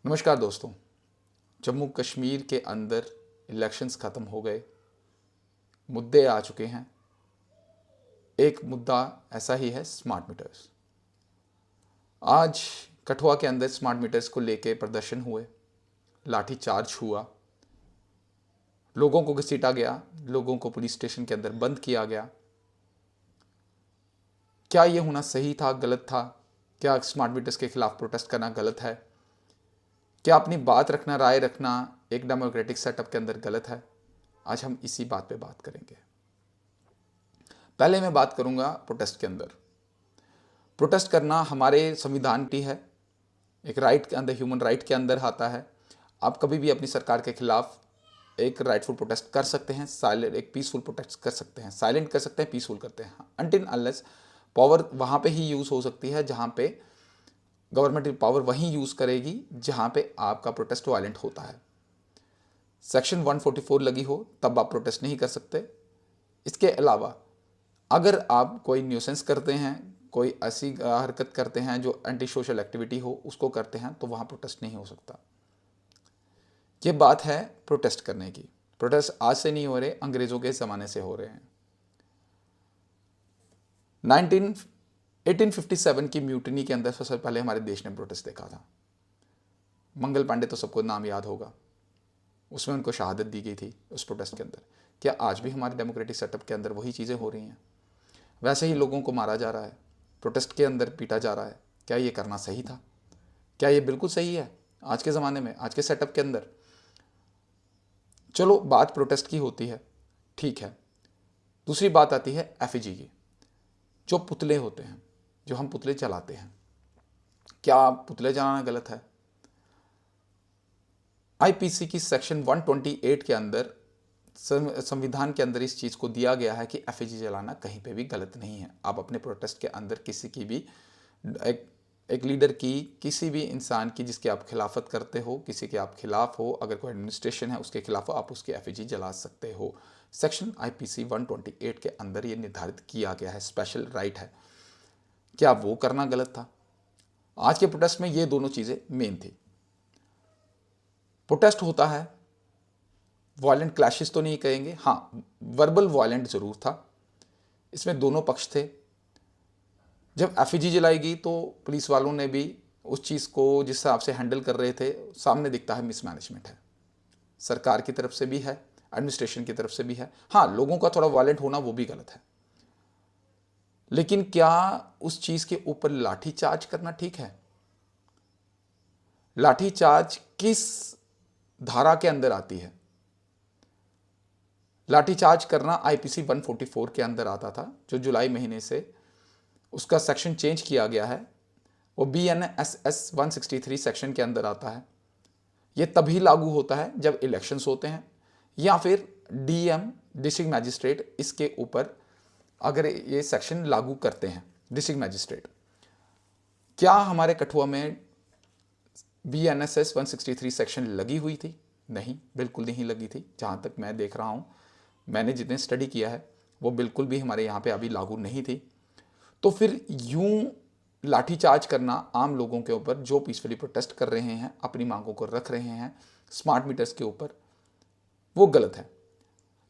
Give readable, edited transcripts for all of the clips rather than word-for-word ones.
नमस्कार दोस्तों। जम्मू कश्मीर के अंदर इलेक्शंस ख़त्म हो गए, मुद्दे आ चुके हैं। एक मुद्दा ऐसा ही है स्मार्ट मीटर्स। आज कठुआ के अंदर स्मार्ट मीटर्स को लेके प्रदर्शन हुए, लाठीचार्ज हुआ, लोगों को घसीटा गया, लोगों को पुलिस स्टेशन के अंदर बंद किया गया। क्या ये होना सही था, गलत था? क्या स्मार्ट मीटर्स के खिलाफ प्रोटेस्ट करना गलत है? क्या अपनी बात रखना, राय रखना एक डेमोक्रेटिक सेटअप के अंदर गलत है? आज हम इसी बात पे बात करेंगे। पहले मैं बात करूंगा प्रोटेस्ट के अंदर। प्रोटेस्ट करना हमारे संविधान की है, एक राइट के अंदर, ह्यूमन राइट के अंदर आता है। आप कभी भी अपनी सरकार के खिलाफ एक राइटफुल प्रोटेस्ट कर सकते हैं, साइलेंट एक पीसफुल प्रोटेस्ट कर सकते हैं, साइलेंट कर सकते हैं, पीसफुल करते हैं, अनटिल अनलेस पावर वहाँ पे ही यूज़ हो सकती है जहाँ पे गवर्नमेंट पावर वहीं यूज़ करेगी जहाँ पे आपका प्रोटेस्ट वायलेंट होता है। सेक्शन 144 लगी हो तब आप प्रोटेस्ट नहीं कर सकते। इसके अलावा अगर आप कोई न्यूसेंस करते हैं, कोई ऐसी हरकत करते हैं जो एंटी सोशल एक्टिविटी हो, उसको करते हैं, तो वहाँ प्रोटेस्ट नहीं हो सकता। ये बात है प्रोटेस्ट करने की। प्रोटेस्ट आज से नहीं हो रहे, अंग्रेज़ों के ज़माने से हो रहे हैं। 1857 की म्यूटनी के अंदर सबसे पहले हमारे देश ने प्रोटेस्ट देखा था। मंगल पांडे तो सबको नाम याद होगा, उसमें उनको शहादत दी गई थी उस प्रोटेस्ट के अंदर। क्या आज भी हमारे डेमोक्रेटिक सेटअप के अंदर वही चीज़ें हो रही हैं? वैसे ही लोगों को मारा जा रहा है, प्रोटेस्ट के अंदर पीटा जा रहा है। क्या ये करना सही था? क्या ये बिल्कुल सही है आज के ज़माने में, आज के सेटअप के अंदर? चलो, बात प्रोटेस्ट की होती है, ठीक है। दूसरी बात आती है एफईजी की। जो पुतले होते हैं, जो हम पुतले चलाते हैं, क्या पुतले चलाना गलत है? आईपीसी की सेक्शन 128 के अंदर, संविधान के अंदर इस चीज़ को दिया गया है कि एफईजी जलाना कहीं पे भी गलत नहीं है। आप अपने प्रोटेस्ट के अंदर किसी की भी एक लीडर की, किसी भी इंसान की जिसकी आप खिलाफत करते हो, किसी के आप खिलाफ हो, अगर कोई एडमिनिस्ट्रेशन है उसके खिलाफ हो, आप उसकी एफईजी जला सकते हो। सेक्शन आईपीसी 128 के अंदर ये निर्धारित किया गया है, स्पेशल राइट है। क्या वो करना गलत था? आज के प्रोटेस्ट में ये दोनों चीज़ें मेन थी। प्रोटेस्ट होता है, वायलेंट क्लैशेस तो नहीं कहेंगे, हाँ वर्बल वायलेंट ज़रूर था। इसमें दोनों पक्ष थे। जब एफईजी जलाई गई तो पुलिस वालों ने भी उस चीज़ को जिस हिसाब से हैंडल कर रहे थे, सामने दिखता है मिसमैनेजमेंट है। सरकार की तरफ से भी है, एडमिनिस्ट्रेशन की तरफ से भी है। हाँ, लोगों का थोड़ा वायलेंट होना वो भी गलत है, लेकिन क्या उस चीज़ के ऊपर लाठीचार्ज करना ठीक है? लाठीचार्ज किस धारा के अंदर आती है? लाठीचार्ज करना आईपीसी 144 के अंदर आता था, जो जुलाई महीने से उसका सेक्शन चेंज किया गया है। वो BNSS 163 सेक्शन के अंदर आता है। ये तभी लागू होता है जब इलेक्शंस होते हैं, या फिर डीएम, डिस्ट्रिक्ट मैजिस्ट्रेट, इसके ऊपर अगर ये सेक्शन लागू करते हैं डिस्ट्रिक्ट मैजिस्ट्रेट। क्या हमारे कठुआ में BNSS 163 सेक्शन लगी हुई थी? नहीं, बिल्कुल नहीं लगी थी। जहाँ तक मैं देख रहा हूँ, मैंने जितने स्टडी किया है, वो बिल्कुल भी हमारे यहाँ पे अभी लागू नहीं थी। तो फिर यूं लाठीचार्ज करना आम लोगों के ऊपर जो पीसफुली प्रोटेस्ट कर रहे हैं, अपनी मांगों को रख रहे हैं स्मार्ट मीटर्स के ऊपर, वो गलत है।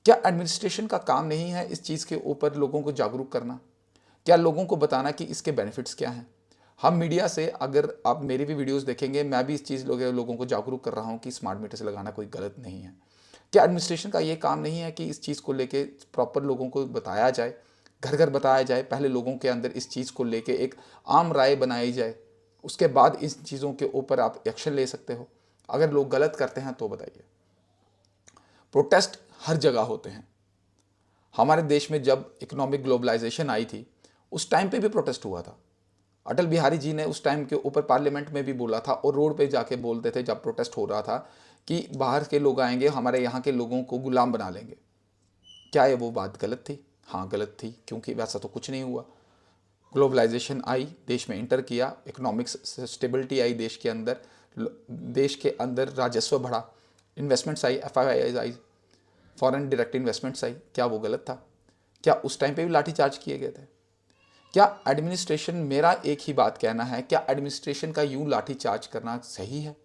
क्या एडमिनिस्ट्रेशन का काम नहीं है इस चीज़ के ऊपर लोगों को जागरूक करना? क्या लोगों को बताना कि इसके बेनिफिट्स क्या हैं? हम मीडिया से, अगर आप मेरी भी वीडियोस देखेंगे, मैं भी इस चीज़ लोगों को जागरूक कर रहा हूँ कि स्मार्ट मीटर्स लगाना कोई गलत नहीं है। क्या एडमिनिस्ट्रेशन का ये काम नहीं है कि इस चीज़ को लेके प्रॉपर लोगों को बताया जाए, घर घर बताया जाए, पहले लोगों के अंदर इस चीज़ को लेके एक आम राय बनाई जाए, उसके बाद इस चीज़ों के ऊपर आप एक्शन ले सकते हो। अगर लोग गलत करते हैं तो बताइए। प्रोटेस्ट हर जगह होते हैं। हमारे देश में जब इकोनॉमिक ग्लोबलाइजेशन आई थी, उस टाइम पे भी प्रोटेस्ट हुआ था। अटल बिहारी जी ने उस टाइम के ऊपर पार्लियामेंट में भी बोला था, और रोड पे जाके बोलते थे जब प्रोटेस्ट हो रहा था कि बाहर के लोग आएंगे, हमारे यहाँ के लोगों को गुलाम बना लेंगे। क्या ये वो बात गलत थी? हाँ गलत थी, क्योंकि वैसा तो कुछ नहीं हुआ। ग्लोबलाइजेशन आई, देश में इंटर किया, इकोनॉमिक्स स्टेबिलिटी आई देश के अंदर, देश के अंदर राजस्व बढ़ा, इन्वेस्टमेंट्स आई, FIIs आई, फॉरेन डायरेक्ट इन्वेस्टमेंट्स आई। क्या वो गलत था? क्या उस टाइम पे भी लाठीचार्ज किए गए थे? क्या एडमिनिस्ट्रेशन, मेरा एक ही बात कहना है, क्या एडमिनिस्ट्रेशन का यूं लाठीचार्ज करना सही है?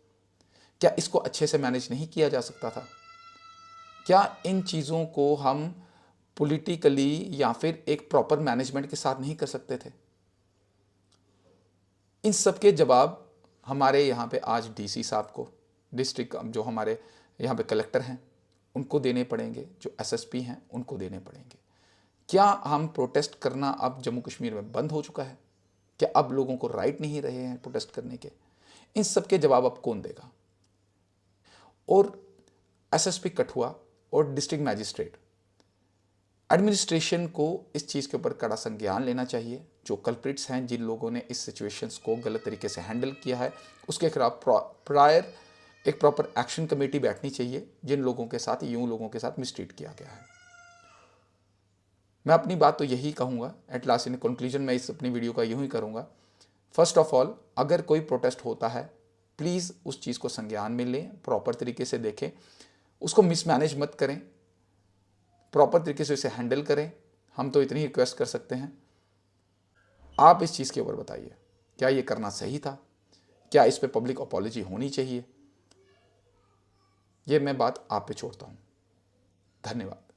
क्या इसको अच्छे से मैनेज नहीं किया जा सकता था? क्या इन चीज़ों को हम पॉलिटिकली या फिर एक प्रॉपर मैनेजमेंट के साथ नहीं कर सकते थे? इन सब के जवाब हमारे यहाँ पे आज डीसी साहब को, डिस्ट्रिक्ट जो हमारे यहाँ पे कलेक्टर हैं उनको देने पड़ेंगे, जो एसएसपी हैं उनको देने पड़ेंगे। क्या हम प्रोटेस्ट करना अब जम्मू कश्मीर में बंद हो चुका है? क्या अब लोगों को राइट नहीं रहे हैं प्रोटेस्ट करने के? इन सब के जवाब अब कौन देगा? और एसएसपी कठुआ और डिस्ट्रिक्ट मैजिस्ट्रेट एडमिनिस्ट्रेशन को इस चीज़ के ऊपर कड़ा संज्ञान लेना चाहिए। जो कल्प्रिट्स हैं, जिन लोगों ने इस सिचुएशंस को गलत तरीके से हैंडल किया है, उसके खिलाफ प्रायर एक प्रॉपर एक्शन कमेटी बैठनी चाहिए। जिन लोगों के साथ, यूं लोगों के साथ मिसट्रीट किया गया है। मैं अपनी बात तो यही कहूँगा, एट लास्ट इन कंक्लूजन मैं इस अपनी वीडियो का यूं ही करूँगा। फर्स्ट ऑफ ऑल, अगर कोई प्रोटेस्ट होता है प्लीज़ उस चीज़ को संज्ञान में लें, प्रॉपर तरीके से देखें, उसको मिसमैनेज मत करें, प्रॉपर तरीके से उसे हैंडल करें। हम तो इतनी रिक्वेस्ट कर सकते हैं। आप इस चीज़ के ऊपर बताइए, क्या ये करना सही था? क्या इस पे पब्लिक अपॉलॉजी होनी चाहिए? ये मैं बात आप पे छोड़ता हूँ। धन्यवाद।